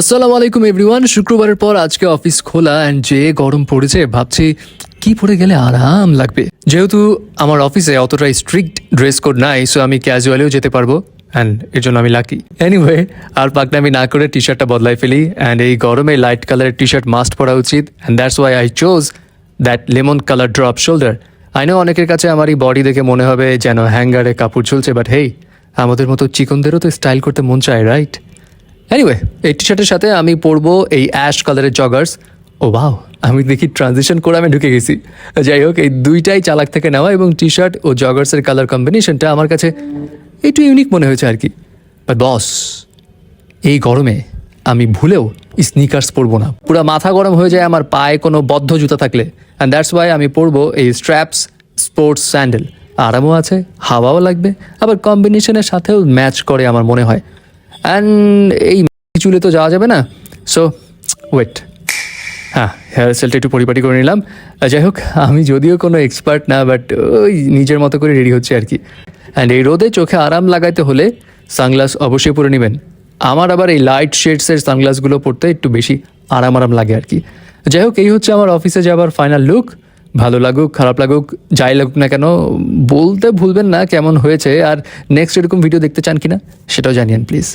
আসসালামু আলাইকুম এভরিওয়ান। শুক্রবারের পর আজকে অফিস খোলা অ্যান্ড যে গরম পড়েছে ভাবছি কি পরে গেলে আরাম লাগবে। যেহেতু আমার অফিসে অতটা স্ট্রিক্ট ড্রেস কোড নাই, সো আমি ক্যাজুয়ালিও যেতে পারবো অ্যান্ড এর জন্য আমি লাকি। এনিওয়ে, আর পাকনামি না করে টি শার্টটা বদলাই ফেলি অ্যান্ড এই গরমে লাইট কালারের টি শার্ট মাস্ট পরা উচিত and that's why I chose that lemon colour drop shoulder. I know অনেকের কাছে আমার এই বডি দেখে মনে হবে যেন হ্যাঙ্গারে কাপড় ঝুলছে, বাট হেই, আমাদের মতো চিকনদেরও তো স্টাইল করতে মন চায়, রাইট? এনিওয়ে, এই টি শার্টের সাথে আমি পরবো এই অ্যাশ কালারের জগার্স। ও বাও, আমি দেখি ট্রানজিশন করে আমি ঢুকে গেছি। যাই হোক, এই দুইটাই চালাক থেকে নেওয়া এবং টি শার্ট ও জগার্সের কালার কম্বিনেশনটা আমার কাছে একটু ইউনিক মনে হয়েছে আর কি। বাট বস, এই গরমে আমি ভুলেও স্নিকার্স পরবো না। পুরো মাথা গরম হয়ে যায় আমার পায়ে কোনো বদ্ধ জুতা থাকলে, অ্যান্ড দ্যাটস ওয়াই আমি পরবো এই স্ট্র্যাপস স্পোর্টস স্যান্ডেল। আরামও আছে, হাওয়াও লাগবে, আবার কম্বিনেশনের সাথেও ম্যাচ করে আমার মনে হয়। অ্যান্ড এই চুলে তো যাওয়া যাবে না, সো ওয়েট, হ্যাঁ, হেয়ার স্টাইলটা একটু পরিপাটি করে নিলাম। যাই হোক, আমি যদিও কোনো এক্সপার্ট না, বাট ওই নিজের মতো করে রেডি হচ্ছে আর কি। অ্যান্ড এই রোদে চোখে আরাম লাগাইতে হলে সানগ্লাস অবশ্যই পরে নেবেন। আমার আবার এই লাইট শেডসের সানগ্লাসগুলো পরতে একটু বেশি আরাম লাগে আর কি। যাই হোক, এই হচ্ছে আমার অফিসে যাবার ফাইনাল লুক। ভালো লাগুক খারাপ লাগুক যাই লাগুক না কেন, বলতে ভুলবেন না কেমন হয়েছে, আর নেক্সট এরকম ভিডিও দেখতে চান কিনা সেটাও জানিয়েন প্লিজ।